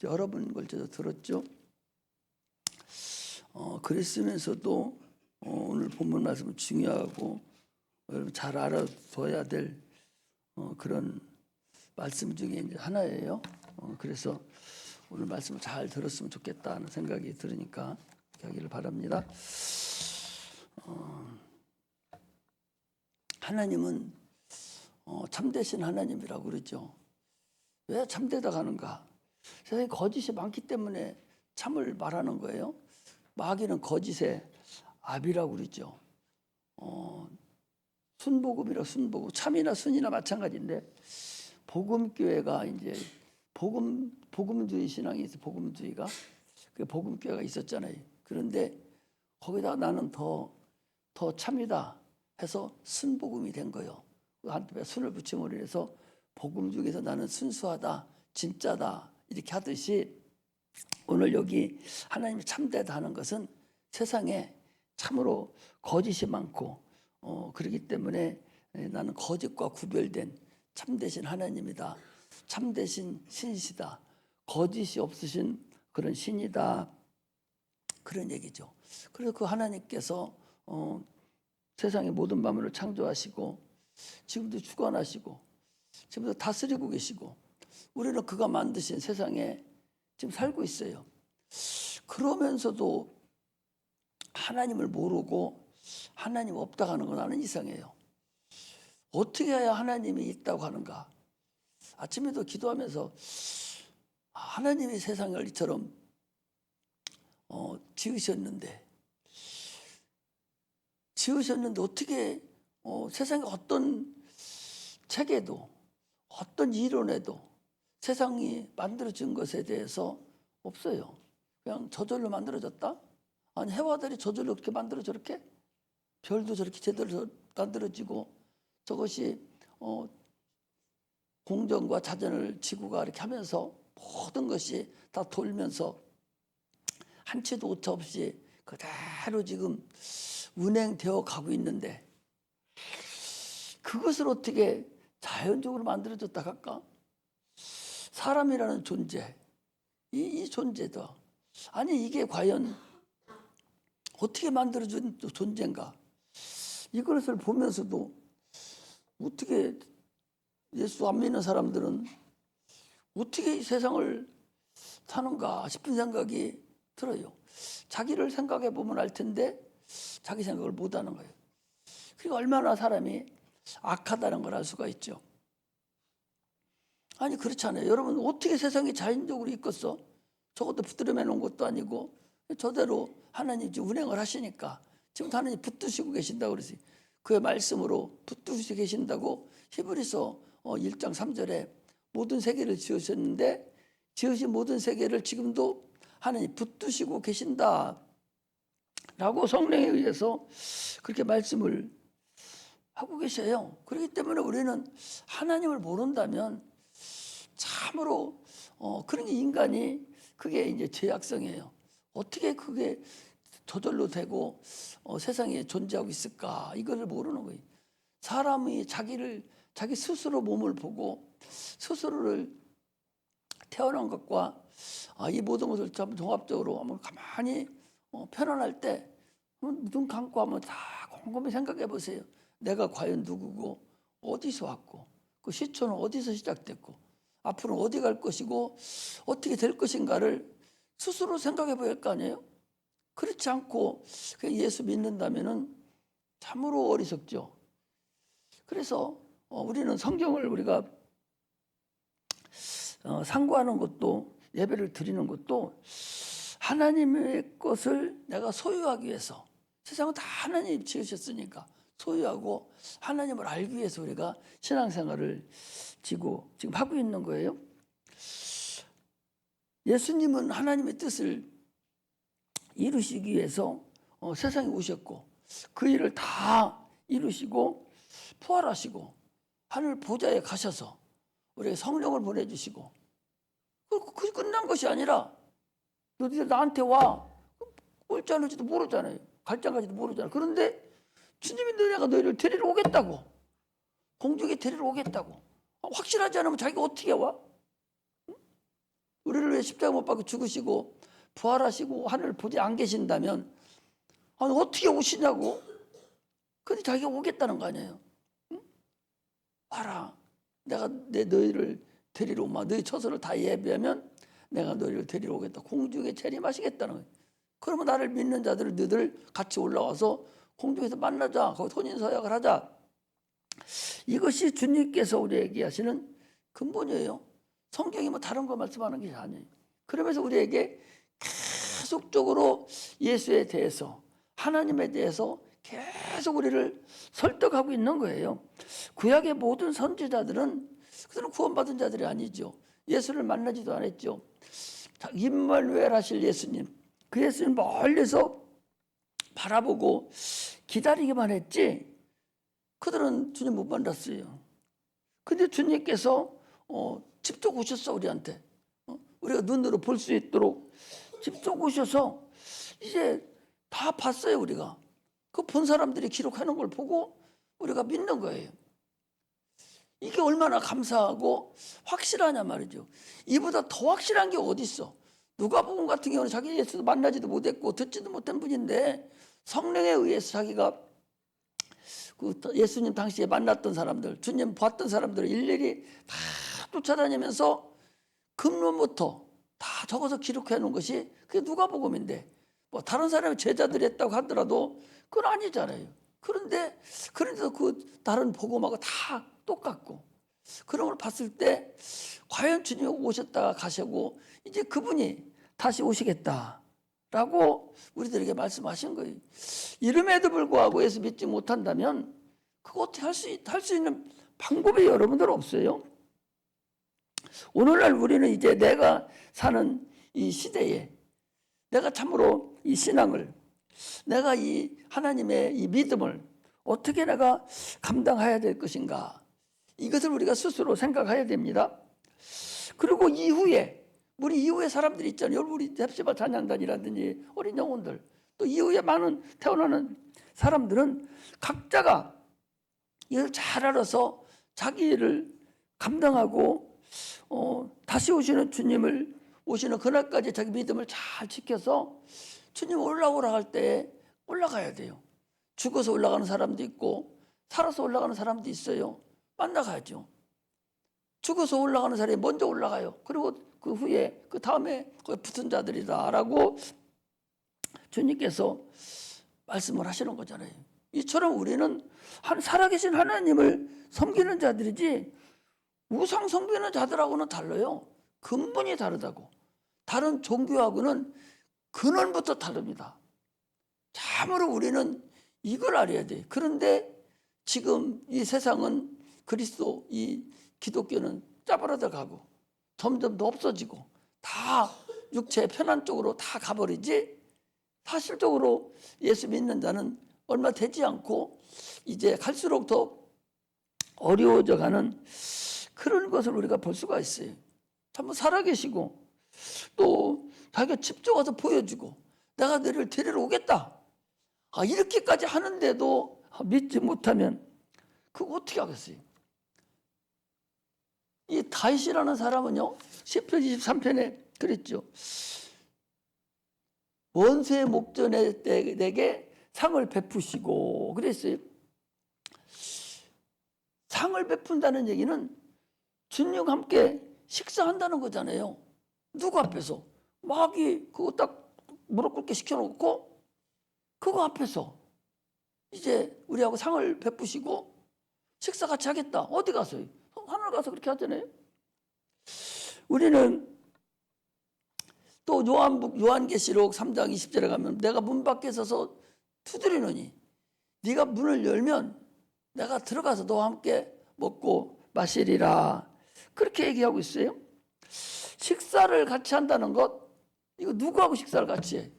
여러 번 걸쳐서 들었죠. 그랬으면서도 오늘 본문 말씀은 중요하고 여러분 잘 알아둬야 될 그런 말씀 중에 이제 하나예요. 그래서 오늘 말씀을 잘 들었으면 좋겠다는 생각이 들으니까 하기를 바랍니다. 하나님은 참되신 하나님이라고 그러죠. 왜 참되다 가는가? 세상에 거짓이 많기 때문에 참을 말하는 거예요. 마귀는 거짓의 아비라고 그러죠. 순복음이라 순복음, 참이나 순이나 마찬가지인데 복음교회가 이제 복음주의 신앙이 있어. 복음주의가 그 복음교회가 있었잖아요. 그런데 거기다 나는 더 참이다 해서 순복음이 된 거예요. 한쪽에 순을 붙임으로 해서 복음 중에서 나는 순수하다, 진짜다 이렇게 하듯이 오늘 여기 하나님이 참되다 하는 것은 세상에 참으로 거짓이 많고 그렇기 때문에 나는 거짓과 구별된 참되신 하나님이다. 참되신 신이시다. 거짓이 없으신 그런 신이다. 그런 얘기죠. 그래서 그 하나님께서 세상의 모든 만물을 창조하시고 지금도 주관하시고 지금도 다스리고 계시고 우리는 그가 만드신 세상에 지금 살고 있어요. 그러면서도 하나님을 모르고 하나님 없다고 하는 건 나는 이상해요. 어떻게 해야 하나님이 있다고 하는가? 아침에도 기도하면서 하나님이 세상을 이처럼 지으셨는데 어떻게 세상에 어떤 책에도 어떤 이론에도 세상이 만들어진 것에 대해서 없어요. 그냥 저절로 만들어졌다? 아니 해와 달이 저절로 어떻게 만들어 저렇게? 별도 저렇게 제대로 만들어지고 저것이 공전과 자전을 지구가 이렇게 하면서 모든 것이 다 돌면서 한 치도 오차 없이 그대로 지금 운행되어 가고 있는데 그것을 어떻게 자연적으로 만들어졌다 할까? 사람이라는 존재, 이 존재도 아니 이게 과연 어떻게 만들어진 존재인가? 이것을 보면서도 어떻게 예수 안 믿는 사람들은 어떻게 이 세상을 사는가 싶은 생각이 들어요. 자기를 생각해 보면 알 텐데 자기 생각을 못 하는 거예요. 그러니까 얼마나 사람이 악하다는 걸 알 수가 있죠. 아니 그렇잖아요. 여러분 어떻게 세상이 자연적으로 있겠어? 저것도 붙들어 놓은 것도 아니고 저대로 하나님이 운행을 하시니까 지금 하나님 붙드시고 계신다고 그러지. 그의 말씀으로 붙드시고 계신다고 히브리서 1장 3절에 모든 세계를 지으셨는데 지으신 모든 세계를 지금도 하나님 붙드시고 계신다 라고 성령에 의해서 그렇게 말씀을 하고 계셔요. 그렇기 때문에 우리는 하나님을 모른다면 참으로 그런 인간이 그게 이제 죄악성이에요. 어떻게 그게 저절로 되고 세상에 존재하고 있을까? 이걸 모르는 거예요. 사람이 자기 스스로 몸을 보고 스스로를 태어난 것과 이 모든 것을 좀 종합적으로 한번 가만히 편안할 때 눈 감고 한번 다 곰곰이 생각해 보세요. 내가 과연 누구고 어디서 왔고 그 시초는 어디서 시작됐고 앞으로 어디 갈 것이고 어떻게 될 것인가를 스스로 생각해 봐야 할 거 아니에요? 그렇지 않고 예수 믿는다면은 참으로 어리석죠. 그래서 우리는 성경을 우리가 상고하는 것도 예배를 드리는 것도 하나님의 것을 내가 소유하기 위해서 세상은 다 하나님 지으셨으니까 소유하고 하나님을 알기 위해서 우리가 신앙생활을 지금 하고 있는 거예요. 예수님은 하나님의 뜻을 이루시기 위해서 세상에 오셨고 그 일을 다 이루시고 부활하시고 하늘 보좌에 가셔서 우리에게 성령을 보내주시고 그게 끝난 것이 아니라 너희들 나한테 와 올지 안 올지도 모르잖아요. 갈지 안 갈지도 모르잖아요. 그런데 주님이 내가 너희를 데리러 오겠다고 공중에 데리러 오겠다고 확실하지 않으면 자기가 어떻게 와? 우리를 위해 십자가 못 박고 죽으시고 부활하시고 하늘을 보지 안 계신다면 아니 어떻게 오시냐고. 근데 자기가 오겠다는 거 아니에요. 응? 와라. 내가 너희를 데리러 오마. 너희 처소를 다 예비하면 내가 너희를 데리러 오겠다. 공중에 재림하시겠다는 거예요. 그러면 나를 믿는 자들을 너희들 같이 올라와서 공중에서 만나자. 거기 혼인서약을 하자. 이것이 주님께서 우리에게 하시는 근본이에요. 성경이 뭐 다른 거 말씀하는 게 아니에요. 그러면서 우리에게 계속적으로 예수에 대해서 하나님에 대해서 계속 우리를 설득하고 있는 거예요. 구약의 모든 선지자들은 그들은 구원받은 자들이 아니죠. 예수를 만나지도 않았죠. 임마누엘 예수님, 그 예수님 멀리서 바라보고 기다리기만 했지 그들은 주님 못 만났어요. 근데 주님께서 직접 오셨어. 우리한테 우리가 눈으로 볼 수 있도록 직접 오셔서 이제 다 봤어요. 우리가 그 본 사람들이 기록하는 걸 보고 우리가 믿는 거예요. 이게 얼마나 감사하고 확실하냐 말이죠. 이보다 더 확실한 게 어디 있어. 누가복음 같은 경우는 자기 예수도 만나지도 못했고 듣지도 못한 분인데 성령에 의해서 자기가 그 예수님 당시에 만났던 사람들, 주님 봤던 사람들을 일일이 다 쫓아다니면서 근원부터 다 적어서 기록해 놓은 것이 그게 누가복음인데 뭐 다른 사람의 제자들이 했다고 하더라도 그건 아니잖아요. 그런데도 그 다른 복음하고 다 똑같고 그런 걸 봤을 때 과연 주님이 오셨다가 가시고 이제 그분이 다시 오시겠다라고 우리들에게 말씀하신 거예요. 이름에도 불구하고 예수 믿지 못한다면 그거 어떻게 할 수 있는 방법이 여러분들 없어요. 오늘날 우리는 이제 내가 사는 이 시대에 내가 참으로 이 신앙을 내가 이 하나님의 이 믿음을 어떻게 내가 감당해야 될 것인가 이것을 우리가 스스로 생각해야 됩니다. 그리고 우리 이후에 사람들이 있잖아요. 우리 헵시바 찬양단이라든지 어린 영혼들 또 이후에 많은 태어나는 사람들은 각자가 이걸 잘 알아서 자기 일을 감당하고 다시 오시는 주님을 오시는 그날까지 자기 믿음을 잘 지켜서 주님 올라오라 할 때 올라가야 돼요. 죽어서 올라가는 사람도 있고 살아서 올라가는 사람도 있어요. 만나가야죠. 죽어서 올라가는 사람이 먼저 올라가요. 그리고 그 후에 그 다음에 거기 붙은 자들이다라고 주님께서 말씀을 하시는 거잖아요. 이처럼 우리는 살아계신 하나님을 섬기는 자들이지 우상 섬기는 자들하고는 달라요. 근본이 다르다고. 다른 종교하고는 근원부터 다릅니다. 참으로 우리는 이걸 알아야 돼. 그런데 지금 이 세상은 그리스도 이 기독교는 짜부러져 가고 점점 더 없어지고 다 육체의 편한 쪽으로 다 가버리지 사실적으로 예수 믿는 자는 얼마 되지 않고 이제 갈수록 더 어려워져 가는 그런 것을 우리가 볼 수가 있어요. 참 살아계시고 또 자기가 직접 와서 보여주고 내가 너를 데리러 오겠다. 이렇게까지 하는데도 믿지 못하면 그거 어떻게 하겠어요? 이 다윗이라는 사람은요. 시편 23편에 그랬죠. 원수의 목전에 내게 상을 베푸시고 그랬어요. 상을 베푼다는 얘기는 주님과 함께 식사한다는 거잖아요. 누구 앞에서? 마귀 그거 딱 무릎 꿇게 시켜놓고 그거 앞에서 이제 우리하고 상을 베푸시고 식사 같이 하겠다. 어디 가서요? 하늘 가서 그렇게 하잖아요. 우리는 또 요한계시록 3장 20절에 가면 내가 문 밖에 서서 두드리노니 네가 문을 열면 내가 들어가서 너와 함께 먹고 마시리라. 그렇게 얘기하고 있어요. 식사를 같이 한다는 것 이거 누구하고 식사를 같이 해?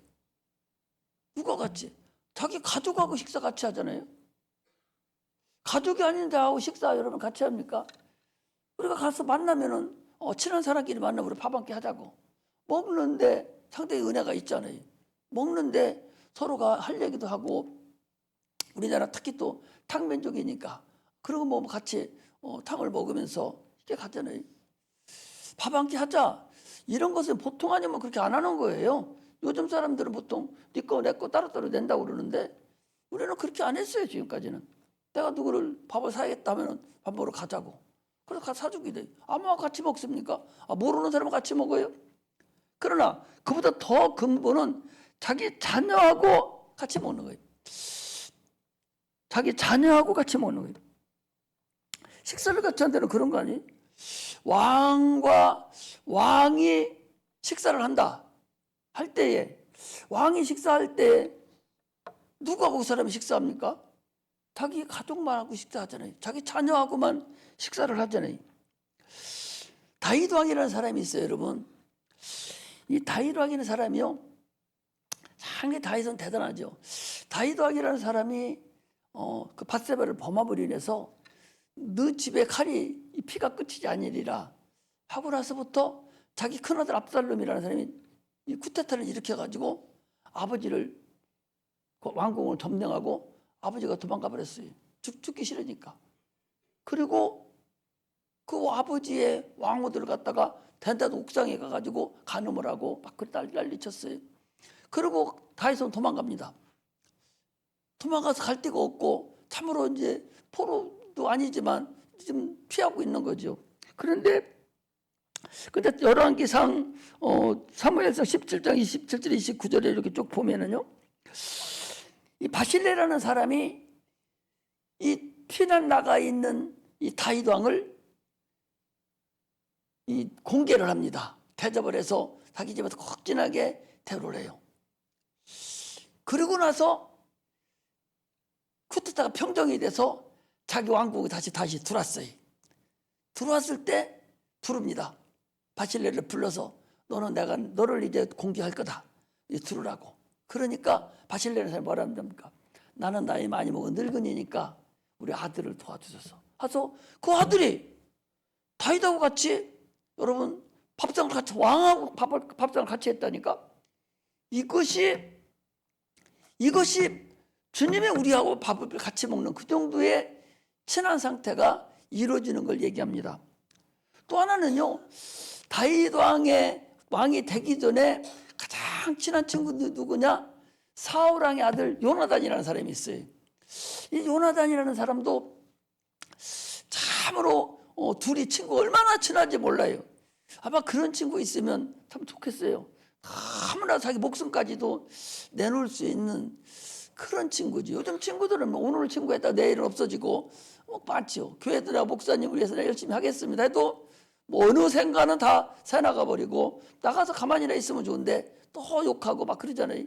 누가 같이 해? 자기 가족하고 식사 같이 하잖아요. 가족이 아닌 자하고 식사 여러분 같이 합니까? 우리가 가서 만나면은 친한 사람끼리 만나면 우리 밥 한 끼 하자고 먹는데 상당히 은혜가 있잖아요. 먹는데 서로가 할 얘기도 하고 우리나라 특히 또 탕민족이니까 그리고 뭐 같이 탕을 먹으면서 이렇게 가잖아요. 밥 한 끼 하자. 이런 것은 보통 아니면 그렇게 안 하는 거예요. 요즘 사람들은 보통 네 거 내 거 따로따로 낸다고 그러는데 우리는 그렇게 안 했어요. 지금까지는. 내가 누구를 밥을 사야겠다 하면 밥 먹으러 가자고. 그래서 가서 사주게 돼. 아무와 같이 먹습니까? 모르는 사람은 같이 먹어요. 그러나 그보다 더 근본은 자기 자녀하고 같이 먹는 거예요. 자기 자녀하고 같이 먹는 거예요. 식사를 같이 한다는 그런 거 아니에요? 왕이 식사를 한다 할 때에, 왕이 식사할 때 누구하고 그 사람이 식사합니까? 자기 가족만 하고 식사하잖아요. 자기 자녀하고만 식사를 하잖아요. 다윗 왕이라는 사람이 있어요, 여러분. 이 다윗 왕이라는 사람이요, 상당히 다윗은 대단하죠. 다윗 왕이라는 사람이 그 밧세바를 범함으로 인해서 너 집에 칼이 피가 끝이지 아니리라 하고 나서부터 자기 큰아들 압살롬이라는 사람이 이 쿠데타를 일으켜가지고 아버지를 왕궁을 점령하고 아버지가 도망가 버렸어요. 죽기 싫으니까. 그리고 그 아버지의 왕후들을 갖다가 대다도 옥상에 가가지고 간음을 하고 막 난리 쳤어요. 그리고 다윗은 도망갑니다. 도망가서 갈 데가 없고 참으로 이제 포로도 아니지만 지금 피하고 있는 거죠. 그런데 열왕기상 사무엘상 17장 27절 29절에 이렇게 쭉 보면은요, 이 바실레라는 사람이 이 피난 나가 있는 이 다윗 왕을 이 공개를 합니다. 대접을 해서 자기 집에서 콕진하게 대우를 해요. 그리고 나서 쿠데타가 평정이 돼서 자기 왕국에 다시 들어왔어요. 들어왔을 때 부릅니다. 바실레를 불러서 너는 내가 너를 이제 공개할 거다. 이제 들으라고. 그러니까 바실레는 사람이 뭐라 합니까? 나는 나이 많이 먹은 늙은이니까 우리 아들을 도와주소서. 하서 그 아들이 다윗하고 같이, 여러분, 밥상을 같이, 왕하고 밥상을 같이 했다니까. 이것이 주님의 우리하고 밥을 같이 먹는 그 정도의 친한 상태가 이루어지는 걸 얘기합니다. 또 하나는요, 다윗 왕이 되기 전에 가장 친한 친구는 누구냐? 사울 왕의 아들 요나단이라는 사람이 있어요. 이 요나단이라는 사람도 참으로 둘이 친구 얼마나 친한지 몰라요. 아마 그런 친구 있으면 참 좋겠어요. 너무나 자기 목숨까지도 내놓을 수 있는 그런 친구지. 요즘 친구들은 오늘 친구했다 내일은 없어지고 많죠. 교회들하고 목사님을 위해서 열심히 하겠습니다 해도 어느 생가는 다 새나가 버리고 나가서 가만히나 있으면 좋은데 또 욕하고 막 그러잖아요.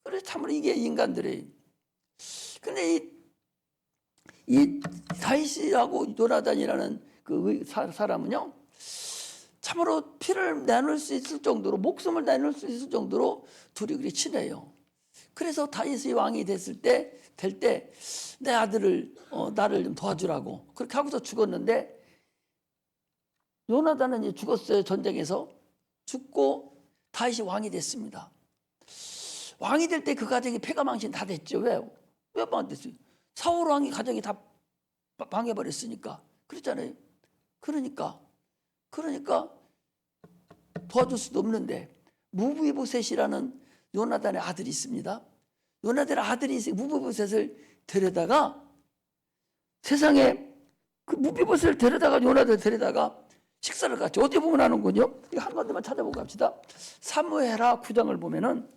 그래서 참으로 이게 인간들이에요. 근데 이 다윗이라고 요나단이라는 그 사람은요, 참으로 피를 나눌 수 있을 정도로, 목숨을 나눌 수 있을 정도로 둘이 그리 친해요. 그래서 다윗이 왕이 됐을 때 내 아들을 나를 좀 도와주라고 그렇게 하고서 죽었는데, 요나단은 이제 죽었어요. 전쟁에서 죽고 다윗이 왕이 됐습니다. 왕이 될 때 그 가정이 패가망신 다 됐죠. 왜요? 왜 망했어요? 사울 왕이 가정이 다 망해버렸으니까. 그렇잖아요. 그러니까 도와줄 수도 없는데, 무비보셋이라는 요나단의 아들이 있습니다. 요나단의 아들이 무비보셋을 데려다가 세상에 그 무비보셋을 데려다가 요나단을 데려다가 식사를 같이 어디 보면 하는군요. 이거 한 군데만 찾아보고 갑시다. 사무엘하 9장을 보면은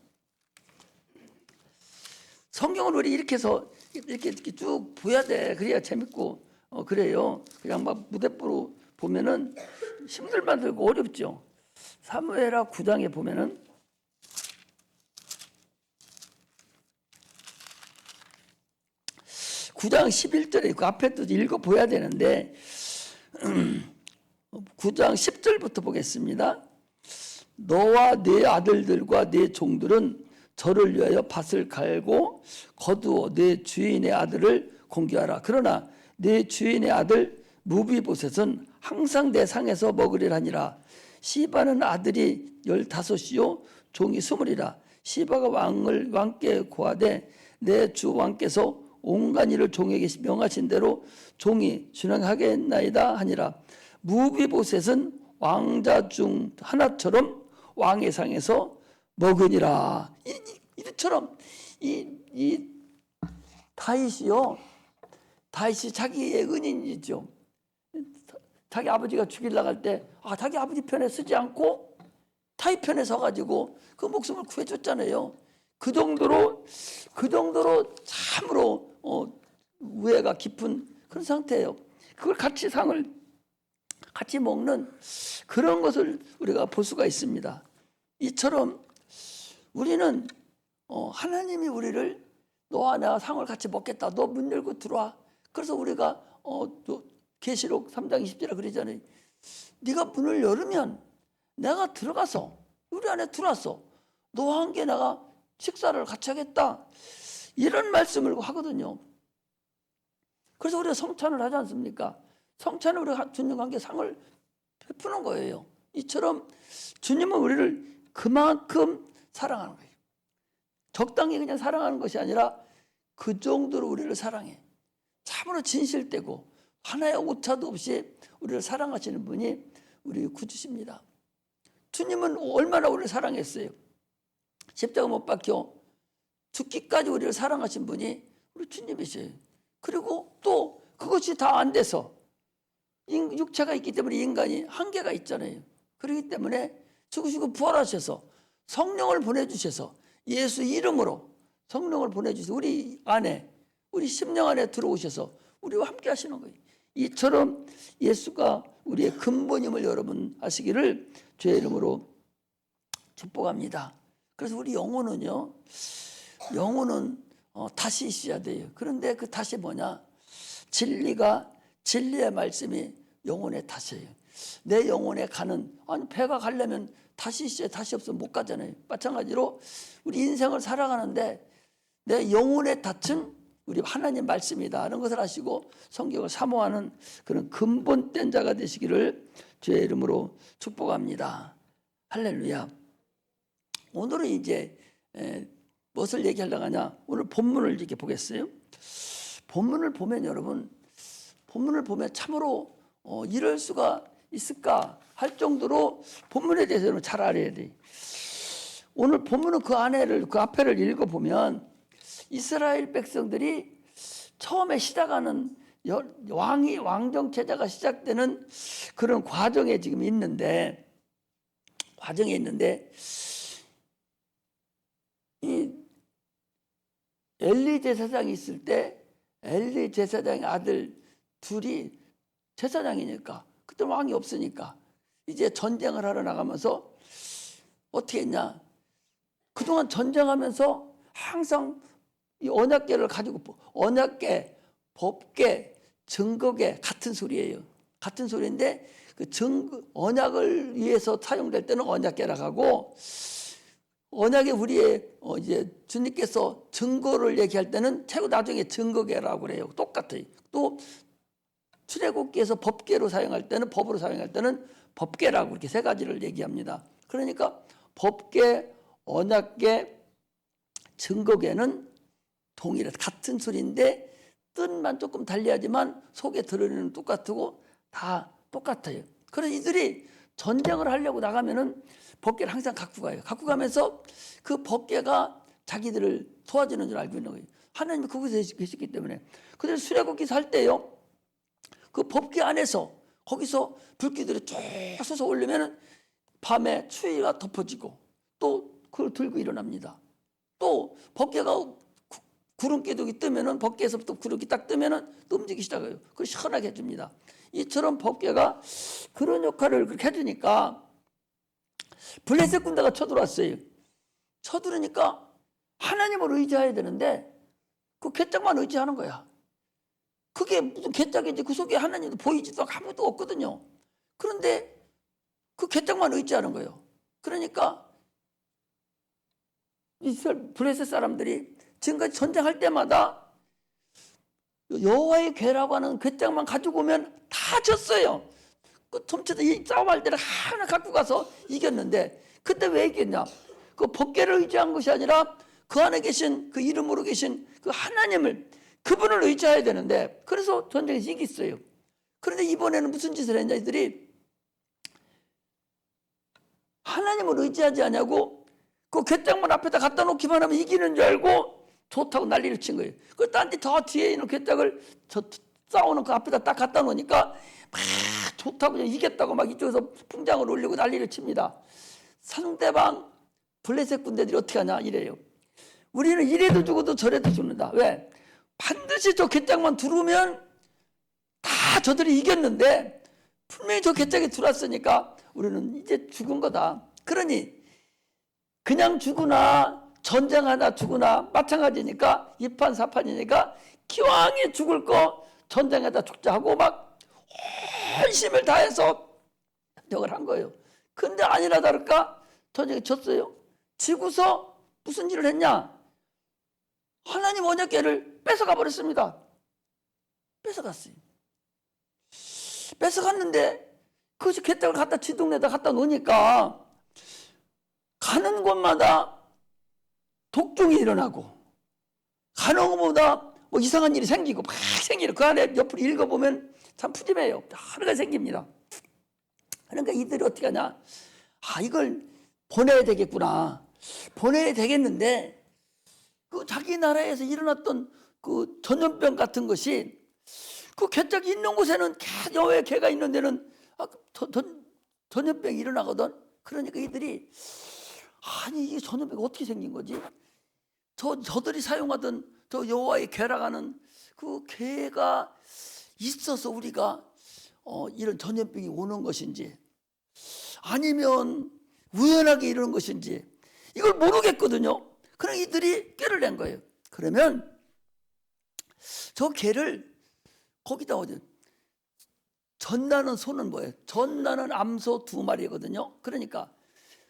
성경을 우리 이렇게 해서 이렇게 쭉 보야 돼. 그래야 재밌고 그래요. 그냥 막 무대뽀로 보면은 힘들만 들고 어렵죠. 사무엘하 9장에 보면은 9장 11절에 그 앞에도 읽어보야 되는데 9장 10절부터 보겠습니다. 너와 네 아들들과 네 종들은 저를 위하여 밭을 갈고 거두어 네 주인의 아들을 공개하라. 그러나 네 주인의 아들 무비보셋은 항상 내 상에서 먹으리라 하니라. 시바는 아들이 15이요 종이 20이라. 시바가 왕께 고하되 내 주 왕께서 온갖 일을 종에게 명하신 대로 종이 준행하겠나이다 하니라. 무비보셋은 왕자 중 하나처럼 왕의 상에서 먹으니라. 이처럼 이 다윗이요, 다윗이 자기의 은인이죠. 자기 아버지가 죽이려고 할 때 자기 아버지 편에 서지 않고 다윗 편에 서가지고 그 목숨을 구해줬잖아요. 그 정도로 참으로 우애가 깊은 그런 상태예요. 그걸 같이 상을 같이 먹는 그런 것을 우리가 볼 수가 있습니다. 이처럼 우리는 하나님이 우리를 너와 내가 상을 같이 먹겠다. 너 문 열고 들어와. 그래서 우리가 계시록 3장 20절에 그러잖아요. 네가 문을 열으면 내가 들어가서 우리 안에 들어와서 너와 함께 내가 식사를 같이 하겠다. 이런 말씀을 하거든요. 그래서 우리가 성찬을 하지 않습니까? 성찬은 우리가 주님과 함께 상을 베푸는 거예요. 이처럼 주님은 우리를 그만큼 사랑하는 거예요. 적당히 그냥 사랑하는 것이 아니라 그 정도로 우리를 사랑해. 참으로 진실되고 하나의 오차도 없이 우리를 사랑하시는 분이 우리 구주십니다. 주님은 얼마나 우리를 사랑했어요. 십자가 못 박혀 죽기까지 우리를 사랑하신 분이 우리 주님이세요. 그리고 또 그것이 다 안 돼서 육체가 있기 때문에 인간이 한계가 있잖아요. 그렇기 때문에 죽으시고 부활하셔서 성령을 보내주셔서 예수 이름으로 성령을 보내주셔서 우리 안에 우리 심령 안에 들어오셔서 우리와 함께 하시는 거예요. 이처럼 예수가 우리의 근본임을 여러분 아시기를 주의 이름으로 축복합니다. 그래서 우리 영혼은요, 영혼은 다시 있어야 돼요. 그런데 그 다시 뭐냐? 진리의 말씀이 영혼의 다시예요. 내 영혼에 가는, 배가 가려면 다시 있어야, 다시 없으면 못 가잖아요. 마찬가지로 우리 인생을 살아가는데 내 영혼의 닻은 우리 하나님 말씀이다라는 것을 아시고 성경을 사모하는 그런 근본된 자가 되시기를 주의 이름으로 축복합니다. 할렐루야. 오늘은 이제 무엇을 얘기하려고 하냐? 오늘 본문을 이렇게 보겠어요. 본문을 보면 여러분, 본문을 보면 참으로 이럴 수가 있을까 할 정도로 본문에 대해서 여러분 잘 알아야 돼. 오늘 본문은 그 앞에를 읽어보면 이스라엘 백성들이 처음에 시작하는 왕정 체제가 시작되는 그런 과정에 지금 있는데, 이 엘리 제사장이 있을 때 엘리 제사장의 아들 둘이 제사장이니까 그때 왕이 없으니까 이제 전쟁을 하러 나가면서 어떻게 했냐? 그동안 전쟁하면서 항상 이 언약궤를 가지고, 언약궤, 법궤, 증거궤 같은 소리예요. 같은 소리인데 그 언약을 위해서 사용될 때는 언약궤라고 하고, 언약의 우리의 이제 주님께서 증거를 얘기할 때는 최고 나중에 증거궤라고 그래요. 똑같아요. 또 출애굽기에서 법궤로 사용할 때는, 법으로 사용할 때는 법궤라고 이렇게 세 가지를 얘기합니다. 그러니까 법궤, 언약궤, 증거궤는 동일해, 같은 소리인데 뜻만 조금 달리하지만 속에 들어있는 똑같고 다 똑같아요. 그래서 이들이 전쟁을 하려고 나가면은 법궤를 항상 갖고 가요. 갖고 가면서 그 법궤가 자기들을 도와주는 줄 알고 있는 거예요. 하나님이 그곳에 계시기 때문에. 그들 출애굽기 살 때요, 그 법궤 안에서 거기서 불기들이 쭉 솟아 올리면은 밤에 추위가 덮어지고 또 그걸 들고 일어납니다. 또 법궤가 구름기둥이 뜨면은, 법궤에서부터 구름기 딱 뜨면은 또 움직이기 시작해요. 그걸 시원하게 해줍니다. 이처럼 법궤가 그런 역할을 그렇게 해주니까 블레셋 군대가 쳐들어왔어요. 쳐들으니까 하나님을 의지해야 되는데 그 궤짝만 의지하는 거야. 그게 무슨 궤짝인지 그 속에 하나님도 보이지도 않고 아무도 없거든요. 그런데 그 궤짝만 의지하는 거예요. 그러니까 이스라엘 블레셋 사람들이 지금까지 전쟁할 때마다 여호와의 궤라고 하는 궤짝만 가지고 오면 다 졌어요. 그 tom치도 이 싸움할 때는 하나 갖고 가서 이겼는데, 그때 왜 이겼냐? 그 법궤를 의지한 것이 아니라 그 안에 계신, 그 이름으로 계신 그 하나님을, 그분을 의지해야 되는데, 그래서 전쟁에서 이겼어요. 그런데 이번에는 무슨 짓을 했냐? 이들이 하나님을 의지하지 않냐고 그 궤장문 앞에다 갖다 놓기만 하면 이기는 줄 알고 좋다고 난리를 친 거예요. 그 딴 데 더 뒤에 있는 궤장을 싸우는 그 앞에다 딱 갖다 놓으니까 막 좋다고 이겼다고 막 이쪽에서 풍장을 올리고 난리를 칩니다. 상대방 블레셋 군대들이 어떻게 하냐 이래요. 우리는 이래도 죽어도 저래도 죽는다. 왜? 반드시 저 궤장만 들어오면 다 저들이 이겼는데 분명히 저 궤장에 들어왔으니까 우리는 이제 죽은 거다. 그러니 그냥 죽으나 전쟁하다 죽으나 마찬가지니까 2판 4판이니까 기왕에 죽을 거 전쟁하다 죽자 하고 막 혼심을 다해서 전쟁을 한 거예요. 근데 아니라 다를까 전쟁에 졌어요. 지고서 무슨 일을 했냐? 하나님 언약궤를 뺏어가 버렸습니다. 뺏어갔어요. 뺏어갔는데 그 궤장을 갖다 지동네에다 갖다 놓으니까 가는 곳마다 독종이 일어나고 가는 곳마다 뭐 이상한 일이 생기고 막 생기는 그 안에 옆으로 읽어보면 참 푸짐해요. 하루가 생깁니다. 그러니까 이들이 어떻게 하냐? 아, 이걸 보내야 되겠구나. 보내야 되겠는데 그 자기 나라에서 일어났던 그 전염병 같은 것이 그 궤짝이 있는 곳에는 여호와의 궤가 있는 데는 전염병이 일어나거든. 그러니까 이들이 아니 이게 전염병이 어떻게 생긴 거지? 저들이 사용하던 저 여호와의 궤라고 하는 그 궤가 있어서 우리가 이런 전염병이 오는 것인지 아니면 우연하게 이러는 것인지 이걸 모르겠거든요. 그럼 이들이 궤를 낸 거예요. 그러면 저 궤를 거기다 어디 전나는 소는 뭐예요? 전나는 암소 2마리거든요. 그러니까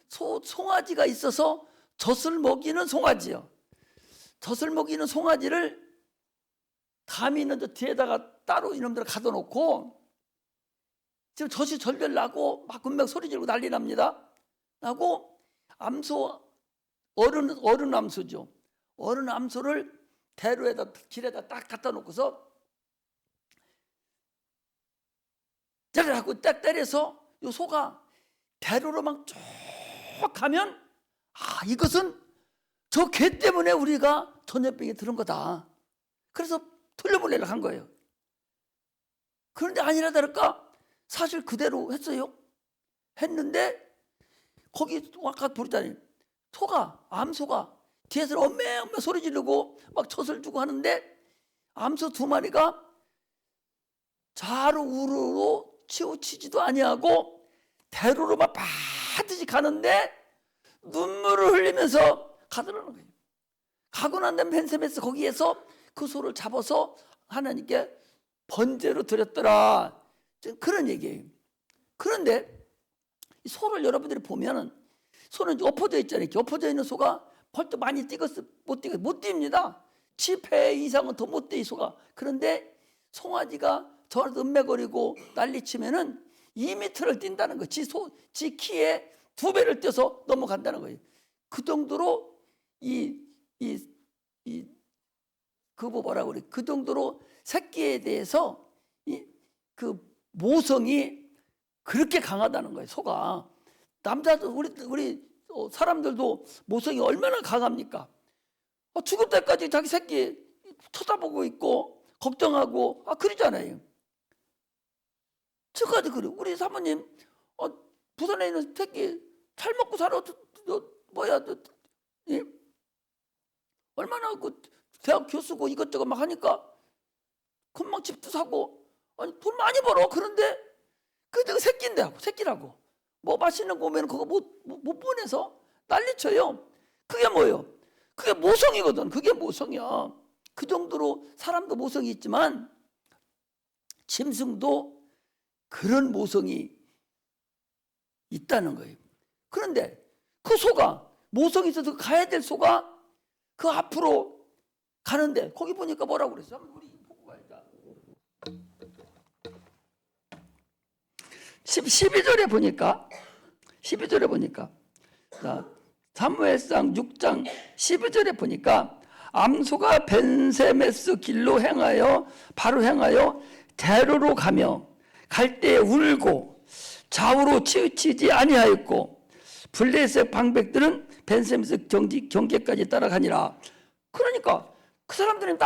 송아지가 있어서 젖을 먹이는 송아지요. 젖을 먹이는 송아지를 감이 있는 저 뒤에다가 따로 이놈들을 가둬놓고 지금 젖이 절별 나고 막 금방 소리 지르고 난리 납니다. 나고 암소 어른 암소죠. 어른 암소를 대로에다 길에다 딱 갖다 놓고서 자르라고 딱 때려서 이 소가 대로로 막 쭉 가면 아 이것은 저 궤 때문에 우리가 전염병이 들은 거다. 그래서 돌려보내려고 한 거예요. 그런데 아니라 다를까 사실 그대로 했어요. 했는데 거기 아까 보랬잖아요. 암소가 뒤에서 엄매 소리 지르고 막 젖을 주고 하는데 암소 2마리가 좌로 우로로 치우치지도 아니하고 대로로 막 반드시 가는데 눈물을 흘리면서 가더라는 거예요. 가고 난 다음에 벤세메스 거기에서 그 소를 잡아서 하나님께 번제로 드렸더라. 그런 얘기예요. 그런데 이 소를 여러분들이 보면은 소는 엎어져 있잖아요. 엎어져 있는 소가 벌떡 많이 뛰겠어? 못 뜁니다. 10회 이상은 더 못 뛰, 이 소가. 그런데 송아지가 저한테 은매거리고 난리치면은 2m를 뛴다는 거예요. 지 키에 2배를 뛰어서 넘어간다는 거예요. 그 정도로 그거 뭐라고 그래? 그 정도로 새끼에 대해서 그 모성이 그렇게 강하다는 거예요. 소가. 남자도 우리 사람들도 모성이 얼마나 강합니까? 죽을 때까지 자기 새끼 쳐다보고 있고 걱정하고 그러잖아요. 저까지 그래. 우리 사모님 부산에 있는 새끼 잘 먹고 살아. 얼마나 그 대학 교수고 이것저것 막 하니까 금방 집도 사고 돈 많이 벌어. 그런데 그 새끼라고 뭐 맛있는 거 오면 그거 못 보내서 난리쳐요. 그게 뭐예요? 그게 모성이거든. 그게 모성이야. 그 정도로 사람도 모성이 있지만 짐승도 그런 모성이 있다는 거예요. 그런데 그 소가 모성이 있어서 가야 될 소가 그 앞으로 가는데 거기 보니까 뭐라고 그랬어? 우리 보고 가자. 12절에 보니까 사무엘상 6장 12절에 보니까 암소가 벤세메스 길로 바로 행하여 대로로 가며 갈 때에 울고 좌우로 치우치지 아니하였고 블레셋 방백들은 벤세메스 경계까지 따라가니라. 그러니까 그 사람들은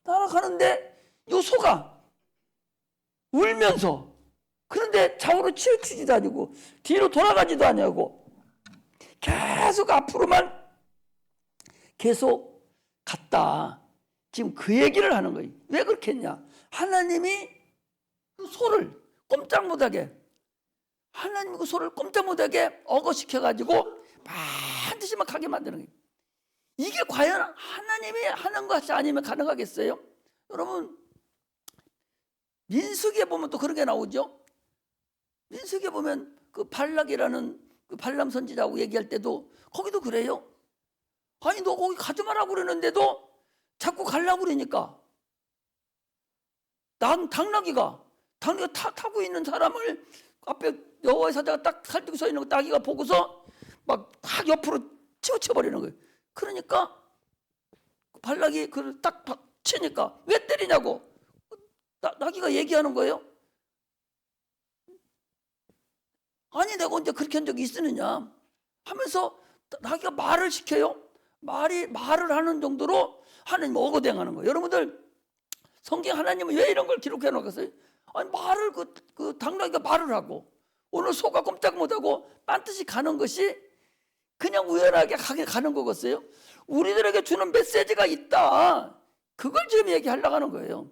따라가는데 요 소가 울면서, 그런데 좌우로 치우치지도 아니고 뒤로 돌아가지도 아니하고 계속 앞으로만 계속 갔다. 지금 그 얘기를 하는 거예요. 왜 그렇게 했냐? 하나님이 그 소를 꼼짝 못하게, 하나님이 그 소를 꼼짝 못하게 억어시켜가지고 반드시 막 가게 만드는 거예요. 이게 과연 하나님이 하는 것이 아니면 가능하겠어요? 여러분, 민수기에 보면 또 그런 게 나오죠. 민수기에 보면 그 발락이라는 그 발람 선지자하고 얘기할 때도 거기도 그래요. 아니 너 거기 가지 마라고 그러는데도 자꾸 가려고 그러니까 당나귀가 타고 있는 사람을 앞에 여호와의 사자가 딱 살피고 서 있는 거 나귀가 보고서 막 확 옆으로 치우쳐버리는 거예요. 그러니까 발락이 그걸 딱 치니까 왜 때리냐고 나귀가 얘기하는 거예요. 아니 내가 언제 그렇게 한 적이 있으느냐 하면서 나귀가 말을 시켜요. 말을 하는 정도로 하나님 어거대행하는 거예요. 여러분들 성경 하나님은 왜 이런 걸 기록해 놓겠어요? 아니 말을 그 당나귀가 말을 하고 오늘 소가 꼼짝 못하고 반드시 가는 것이 그냥 우연하게 가는 거겠어요? 우리들에게 주는 메시지가 있다. 그걸 지금 얘기하려고 하는 거예요.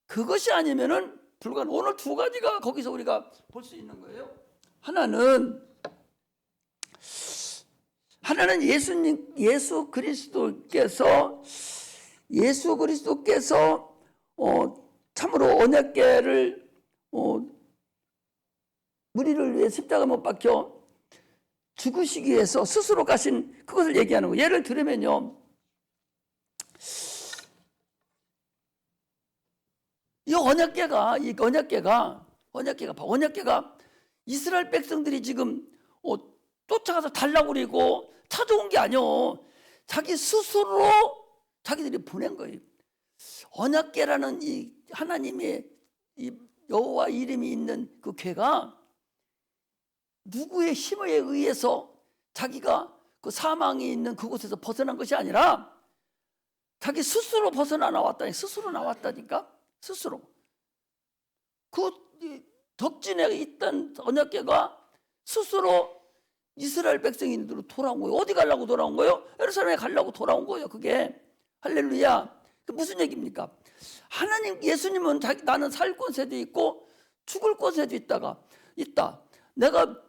그것이 아니면은 불가능. 오늘 두 가지가 거기서 우리가 볼 수 있는 거예요. 하나는 예수 그리스도께서 참으로 언약궤를 우리를 위해 십자가 못 박혀 죽으시기 위해서 스스로 가신 그것을 얘기하는 거예요. 예를 들면요, 이 언약궤가 이스라엘 백성들이 지금 쫓아가서 달라고 그러고 찾아온 게 아니요. 자기 스스로 자기들이 보낸 거예요. 언약궤라는 이 하나님의 이 여호와 이름이 있는 그 궤가 누구의 힘에 의해서 자기가 그 사망이 있는 그곳에서 벗어난 것이 아니라 자기 스스로 스스로 나왔다니까. 스스로 그 덕진에 있던 언약궤가 스스로 이스라엘 백성인들로 돌아온 거예요. 어디 가려고 돌아온 거예요? 예루살렘에 가려고 돌아온 거예요. 그게 할렐루야. 그 무슨 얘기입니까? 예수님은 나는 살 권세도 있고 죽을 권세도 있다. 내가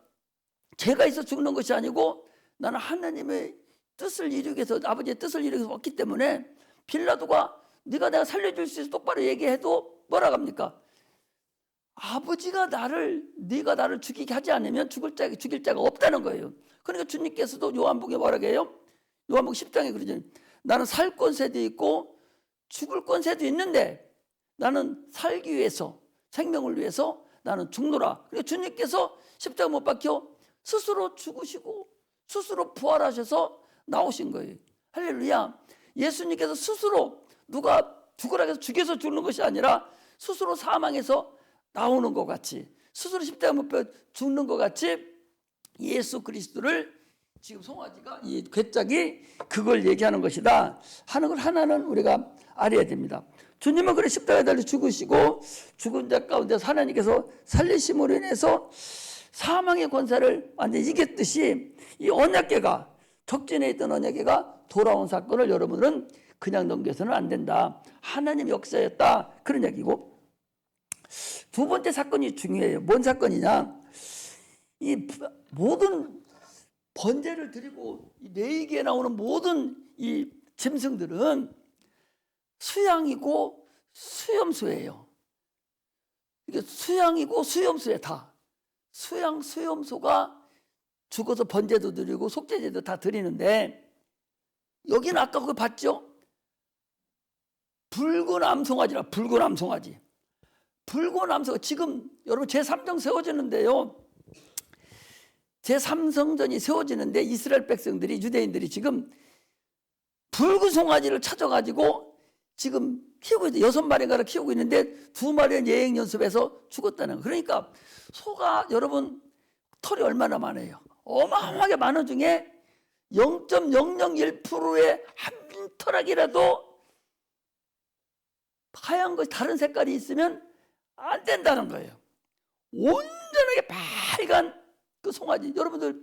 죄가 있어 죽는 것이 아니고 나는 하나님의 뜻을 이루기 위해서, 아버지의 뜻을 이루기 위해서 왔기 때문에 빌라도가 내가 살려줄 수 있어 똑바로 얘기해도 뭐라고 합니까? 아버지가 네가 나를 죽이게 하지 않으면 죽일 자가 없다는 거예요. 그러니까 주님께서도 요한복음에 뭐라고 해요? 요한복음 10장에 그러죠. 나는 살 권세도 있고 죽을 권세도 있는데 나는 살기 위해서, 생명을 위해서 나는 죽노라. 그러니까 주님께서 십자가 못 박혀 스스로 죽으시고 스스로 부활하셔서 나오신 거예요. 할렐루야. 예수님께서 스스로 누가 죽으라 해서 죽여서 죽는 것이 아니라 스스로 사망해서 나오는 것 같이, 스스로 십자가 못 박혀 죽는 것 같이 예수 그리스도를 지금 송아지가 이 괴짝이 그걸 얘기하는 것이다 하는 걸 하나는 우리가 알아야 됩니다. 주님은 그래 십자가에 달려 죽으시고 죽은 자 가운데서 하나님께서 살리심으로 인해서 사망의 권세를 완전히 이겼듯이 이 언약궤가, 적진에 있던 언약궤가 돌아온 사건을 여러분은 그냥 넘겨서는 안 된다. 하나님 역사였다. 그런 얘기고, 두 번째 사건이 중요해요. 뭔 사건이냐? 이 모든 번제를 드리고 레위기에 나오는 모든 이 짐승들은 수양이고 수염소예요. 이게 수양이고 수염소에 다. 수양, 수염소가 죽어서 번제도 드리고 속죄제도 다 드리는데, 여기는 아까 그거 봤죠? 붉은 암송아지라. 붉은 암송아지. 붉은 암송아지. 지금 여러분 제3정 세워지는데요, 제3성전이 세워지는데 이스라엘 백성들이, 유대인들이 지금 붉은 송아지를 찾아가지고 지금 키우고 있는데, 6마리인가를 키우고 있는데 2마리는 예행 연습해서 죽었다는 거예요. 그러니까 소가 여러분 털이 얼마나 많아요? 어마어마하게 많은 중에 0.001%의 한 털락이라도 하얀 것이 다른 색깔이 있으면 안 된다는 거예요. 온전하게 빨간 그 송아지, 여러분들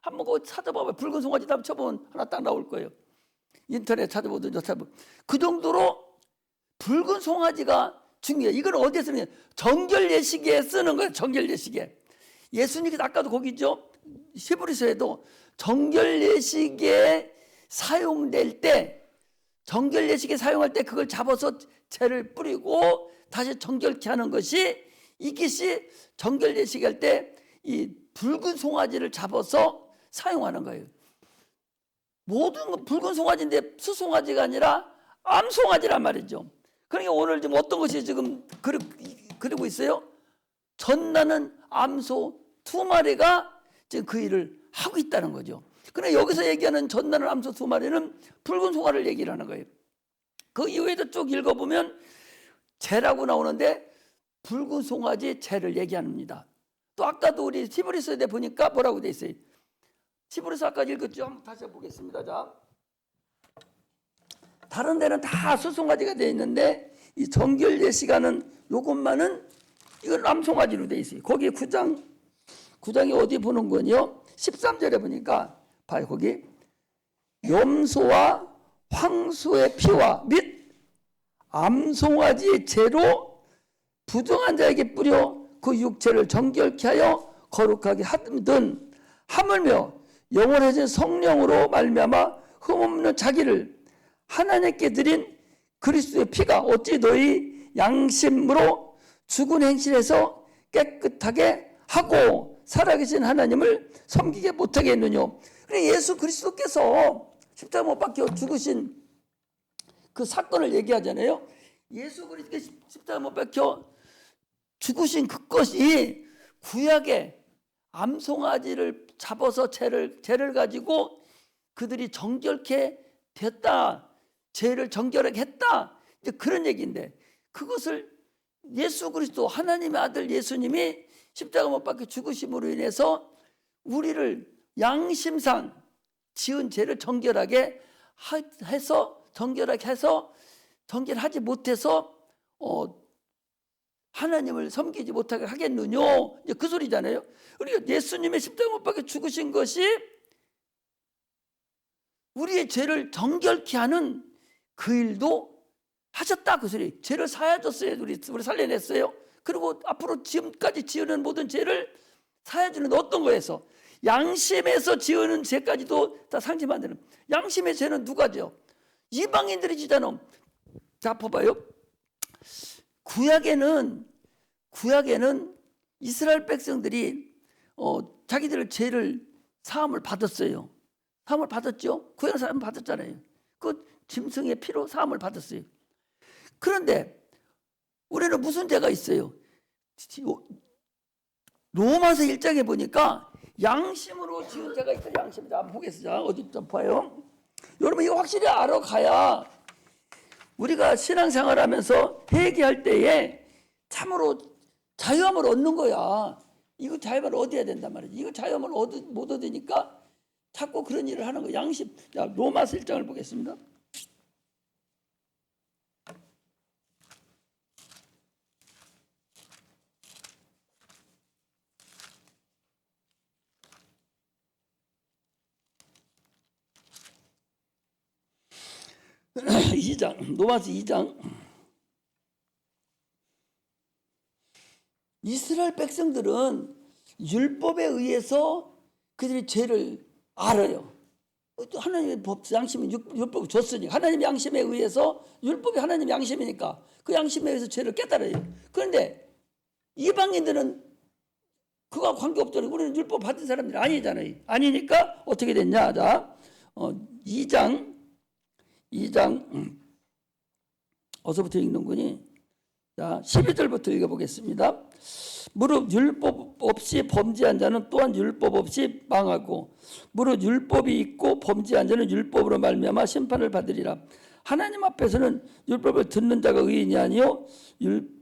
한번 그거 찾아봐봐요. 붉은 송아지 한번 쳐보면 하나 딱 나올 거예요. 인터넷 찾아보든지 찾아보면. 그 정도로 붉은 송아지가 중요해요. 이건 어디에 쓰는 거예요? 정결 예식에 쓰는 거예요. 정결 예식에. 예수님께서 아까도 거기죠. 히브리서에도 정결 예식에 사용될 때, 정결 예식에 사용할 때 그걸 잡아서 재를 뿌리고 다시 정결케 하는 것이, 이것이 정결 예식 할 때 이 붉은 송아지를 잡아서 사용하는 거예요. 모든 건 붉은 송아지인데 수송아지가 아니라 암송아지란 말이죠. 그러니까 오늘 지금 어떤 것이 지금 그리고 있어요? 전나는 암소 2마리가 지금 그 일을 하고 있다는 거죠. 그러나 여기서 얘기하는 전나는 암소 2마리는 붉은 송아지를 얘기를 하는 거예요. 그 이후에도 쭉 읽어보면 재라고 나오는데 붉은 송아지 재를 얘기합니다. 또 아까도 우리 히브리서에 보니까 뭐라고 돼 있어요? 히브리서 아까 읽었죠? 한번 다시 보겠습니다. 자, 다른 데는 다 수송아지가 되어 있는데 이 정결 예식하는 요것만은 이건 암송아지로 되어 있어요. 거기 9장이 어디 보는 거요? 13절에 보니까 봐요. 거기 염소와 황소의 피와 및 암송아지의 재로 부정한 자에게 뿌려 그 육체를 정결케 하여 거룩하게 하든 하물며 영원해진 성령으로 말미암아 흠없는 자기를 하나님께 드린 그리스도의 피가 어찌 너희 양심으로 죽은 행실에서 깨끗하게 하고 살아계신 하나님을 섬기게 못하게 했느냐. 예수 그리스도께서 십자가 못 박혀 죽으신 그 사건을 얘기하잖아요. 예수 그리스도께서 십자가 못 박혀 죽으신 그것이 구약에 암송아지를 잡아서 죄를 가지고 그들이 정결케 됐다, 죄를 정결하게 했다, 이제 그런 얘기인데, 그것을 예수 그리스도 하나님의 아들 예수님이 십자가 못 박혀 죽으심으로 인해서 우리를 양심상 지은 죄를 정결하게 해서 정결하지 못해서 하나님을 섬기지 못하게 하겠느냐, 이제 그 소리잖아요. 그러니까 예수님의 십자가 못 박혀 죽으신 것이 우리의 죄를 정결케 하는 그 일도 하셨다, 그 소리. 죄를 사하셨어요. 우리 살려냈어요. 그리고 앞으로 지금까지 지으는 모든 죄를 사해주는 어떤 거에서? 양심에서 지으는 죄까지도 다 상심한다는. 양심의 죄는 누가죠? 이방인들이 지잖아. 자, 봐봐요. 구약에는 이스라엘 백성들이 자기들 죄를 사함을 받았어요. 사함을 받았죠. 구약 사함을 받았잖아요. 그 짐승의 피로 사함을 받았어요. 그런데 우리는 무슨 죄가 있어요? 로마서 1장에 보니까 양심으로 지은 죄가 있다. 양심. 자, 한번 보겠습니다. 어디 좀 봐요. 여러분 이거 확실히 알아가야 우리가 신앙생활 하면서 회개할 때에 참으로 자유함을 얻는 거야. 이거 자유함을 얻어야 된단 말이지. 이거 자유함을 못 얻으니까 자꾸 그런 일을 하는 거야. 양심. 자, 로마서 1장을 보겠습니다. 로마서 2장. 이스라엘 백성들은 율법에 의해서 그들이 죄를 알아요. 하나님의 법, 양심이 율법을 줬으니까. 하나님 양심에 의해서, 율법이 하나님 양심이니까 그 양심에 의해서 죄를 깨달아요. 그런데 이방인들은 그거와 관계없잖아요. 우리는 율법 받은 사람들이 아니잖아요. 아니니까 어떻게 됐냐. 자, 2장 어서부터 읽는 거니? 자, 12절부터 읽어보겠습니다. 무릇 율법 없이 범죄한 자는 또한 율법 없이 망하고, 무릇 율법이 있고 범죄한 자는 율법으로 말미암아 심판을 받으리라. 하나님 앞에서는 율법을 듣는 자가 의인이 아니요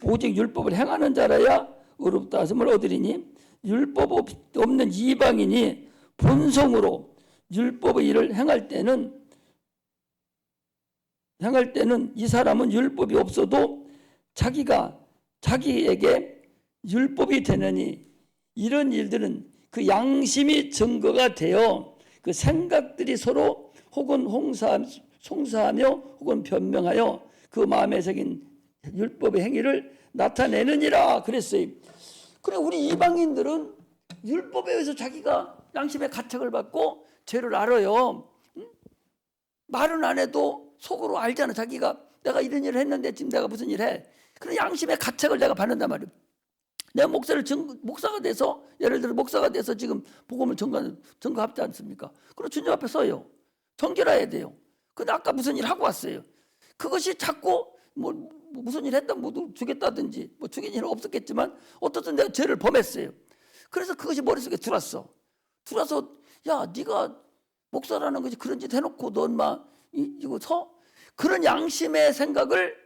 오직 율법을 행하는 자라야 의롭다 하심을 얻으리니, 율법 없는 이방인이 본성으로 율법의 일을 행할 때는 이 사람은 율법이 없어도 자기에게 율법이 되느니 이런 일들은 그 양심이 증거가 되어 그 생각들이 서로 혹은 송사하며 혹은 변명하여 그 마음에 새긴 율법의 행위를 나타내느니라 그랬어요. 그래 우리 이방인들은 율법에 의해서 자기가 양심의 가책을 받고 죄를 알아요. 말은 안 해도 속으로 알잖아. 자기가 내가 이런 일을 했는데 지금 내가 무슨 일을 해. 그런 양심의 가책을 내가 받는단 말이에요. 내가 목사가 돼서 예를 들어 목사가 돼서 지금 복음을 전가하지 않습니까? 그럼 주님 앞에 서요. 정결해야 돼요. 근데 아까 무슨 일 하고 왔어요. 그것이 자꾸 무슨 일 했다 모두 죽였다든지 죽인 일은 없었겠지만 어떻든 내가 죄를 범했어요. 그래서 그것이 머릿속에 들어서 야 네가 목사라는 것이 그런 짓 해놓고 넌 막 이거 그런 양심의 생각을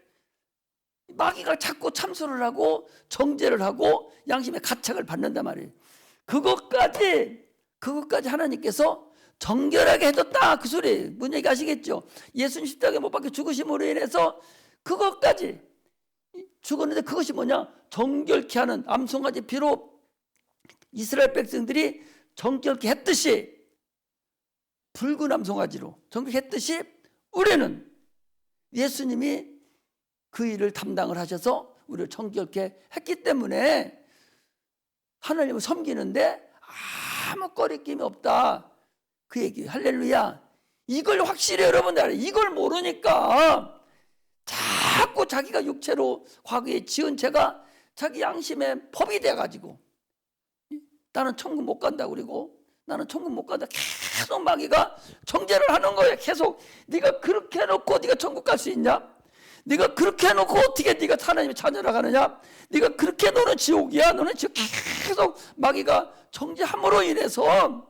마귀가 자꾸 참소를 하고 정죄를 하고 양심의 가책을 받는단 말이에요. 그것까지 하나님께서 정결하게 해줬다 그 소리예요. 뭔 얘기 아시겠죠? 예수님 십자가에 못 박혀 죽으심으로 인해서 그것까지 죽었는데 그것이 뭐냐? 정결케 하는 암송아지 피로 이스라엘 백성들이 정결케 했듯이 붉은 암송아지로 정결케 했듯이 우리는 예수님이 그 일을 담당을 하셔서 우리를 정결케 했기 때문에 하나님을 섬기는데 아무 꺼리낌이 없다. 그 얘기 할렐루야. 이걸 확실히 여러분들 이걸 모르니까 자꾸 자기가 육체로 과거에 지은 죄가 자기 양심의 법이 돼가지고 나는 천국 못 간다 그리고 나는 천국 못 간다 계속 마귀가 정죄를 하는 거예요. 계속 네가 그렇게 해놓고 네가 천국 갈 수 있냐? 네가 그렇게 해놓고 어떻게 네가 하나님의 자녀라 가느냐? 네가 그렇게 너는 지옥이야. 너는 지옥 계속 마귀가 정죄함으로 인해서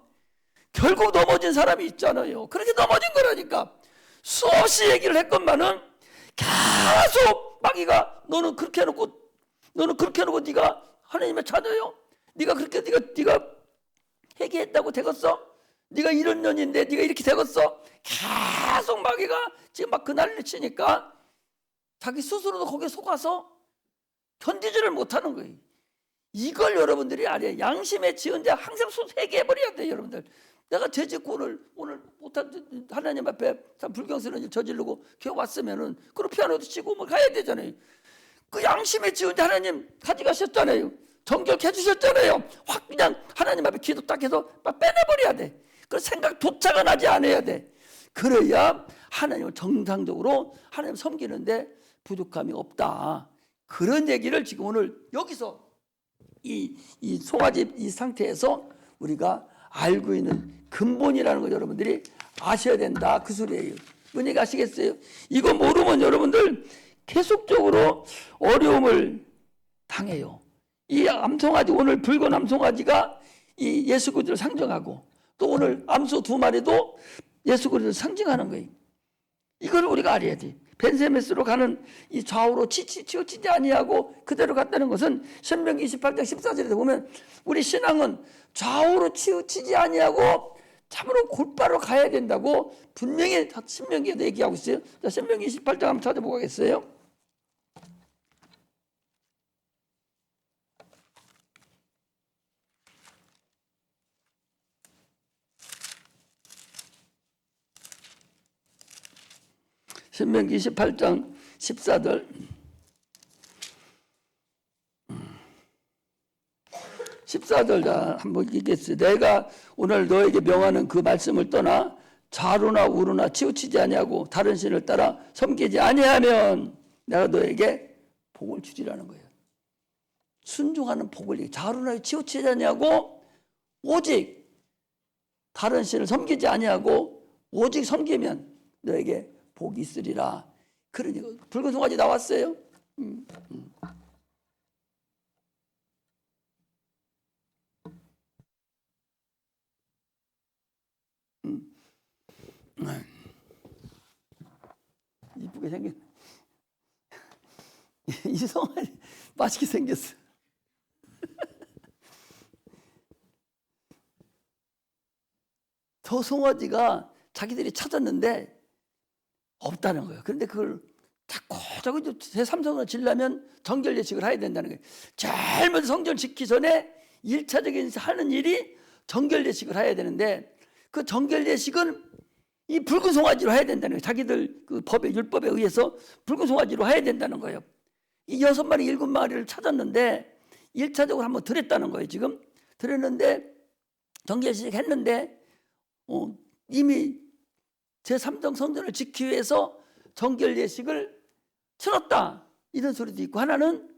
결국 넘어진 사람이 있잖아요. 그렇게 넘어진 거라니까. 수없이 얘기를 했건만은 계속 마귀가 너는 그렇게 해놓고 네가 하나님의 자녀요? 네가 그렇게 네가 회개했다고 되겠어? 네가 이런 년인데 네가 이렇게 되겠어? 계속 마귀가 지금 막 그 난리를 치니까 자기 스스로도 거기에 속아서 견디지를 못하는 거예요. 이걸 여러분들이 알아요. 양심에 지은 데 항상 회개해버려야 돼요. 여러분들. 내가 죄 짓고 오늘 못한 하나님 앞에 참 불경스러운 일 저지르고 교회 왔으면은 그럼 피아노도 치고 뭐 가야 되잖아요. 그 양심에 지은 데 하나님 가져가셨잖아요. 정결케 해주셨잖아요. 확 그냥 하나님 앞에 기도 딱 해서 막 빼내버려야 돼. 그 생각조차가 나지 않아야 돼. 그래야 하나님을 정상적으로 하나님 섬기는데 부족함이 없다. 그런 얘기를 지금 오늘 여기서 이 송아지 이 상태에서 우리가 알고 있는 근본이라는 거 여러분들이 아셔야 된다. 그 소리예요. 뭔 얘기 아시겠어요? 이거 모르면 여러분들 계속적으로 어려움을 당해요. 이 암송아지 오늘 붉은 암송아지가 이 예수 그리스도를 상징하고 또 오늘 암소 두 마리도 예수 그리스도를 상징하는 거예요. 이걸 우리가 알아야 돼. 벤세메스로 가는 이 좌우로 치우치지 아니하고 그대로 갔다는 것은 신명기 28장 14절에 보면 우리 신앙은 좌우로 치우치지 아니하고 참으로 곧바로 가야 된다고 분명히 신명기에도 얘기하고 있어요. 자, 신명기 28장 한번 찾아보고 가겠어요. 신명기 28장 14절 14절 한번 읽겠어요. 내가 오늘 너에게 명하는 그 말씀을 떠나 좌로나 우로나 치우치지 아니하고 다른 신을 따라 섬기지 아니하면 내가 너에게 복을 주리라는 거예요. 순종하는 복을 좌로나 치우치지 아니하고 오직 다른 신을 섬기지 아니하고 오직 섬기면 너에게 복이 있으리라. 그러니까 붉은 송아지 나왔어요. 이쁘게 생겼. 이 송아지 맛있게 생겼어. 저 송아지가 자기들이 찾았는데 없다는 거예요. 그런데 그걸 자꾸 제3성전을 지려면 정결 예식을 해야 된다는 거예요. 제일 먼저 성전을 짓기 전에 1차적인 하는 일이 정결 예식을 해야 되는데, 그 정결 예식은 이 붉은 송아지로 해야 된다는 거예요. 자기들 그 법의 율법에 의해서 붉은 송아지로 해야 된다는 거예요. 이 6마리 7마리를 찾았는데 1차적으로 한번 드렸다는 거예요. 지금 드렸는데 정결 예식 했는데 이미 제3정 성전을 지키기 위해서 정결 예식을 치렀다, 이런 소리도 있고, 하나는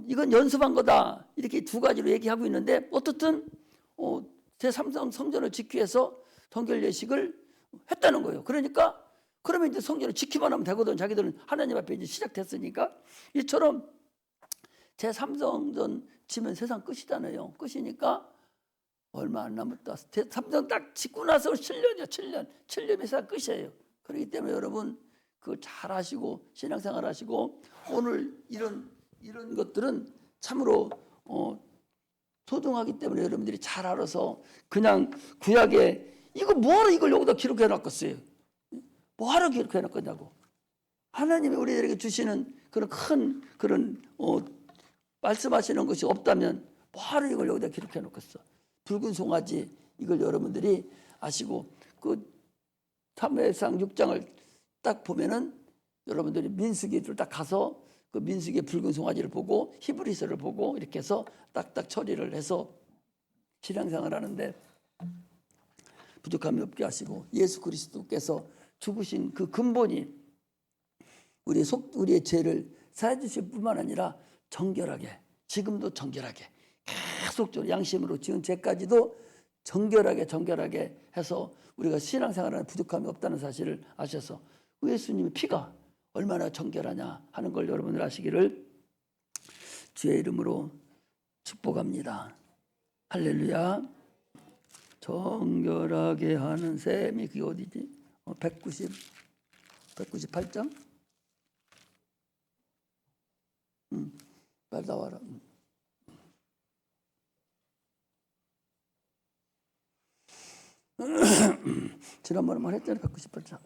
이건 연습한 거다, 이렇게 두 가지로 얘기하고 있는데, 어떻든 제3정 성전을 지키기 위해서 정결 예식을 했다는 거예요. 그러니까 그러면 이제 성전을 지키만 하면 되거든. 자기들은 하나님 앞에 이제 시작됐으니까. 이처럼 제3성전 지면 세상 끝이잖아요. 끝이니까 얼마 안 남았다. 제3성 딱 짓고 나서 7년이요. 7년이 세상 끝이에요. 그렇기 때문에 여러분 그걸 잘 하시고 신앙생활 하시고, 오늘 이런 것들은 참으로 소중하기 때문에 여러분들이 잘 알아서, 그냥 구약에 이거 뭐하러 이걸 여기다 기록해 놨겠어요? 뭐하러 기록해 놨겠냐고. 하나님이 우리들에게 주시는 그런 큰 그런 말씀하시는 것이 없다면 뭐하러 이걸 여기다 기록해 놓겠어. 붉은 송아지, 이걸 여러분들이 아시고, 그 사무엘상 6장을 딱 보면은 여러분들이 민수기를 딱 가서 그 민수기의 붉은 송아지를 보고 히브리서를 보고 이렇게 해서 딱딱 처리를 해서 신앙생활 하는데 부족함이 없게 하시고, 예수 그리스도께서 죽으신 그 근본이 우리의 죄를 사해 주실 뿐만 아니라 정결하게, 지금도 정결하게 계속적으로 양심으로 지은 죄까지도 정결하게 해서 우리가 신앙생활하는 부족함이 없다는 사실을 아셔서 예수님의 피가 얼마나 정결하냐 하는 걸 여러분들 아시기를 주의 이름으로 축복합니다. 할렐루야. 정결하게 하는 셈이 그게 어디지? 198장? 빨리 나와라. 지난번에 말했잖아요. 198장.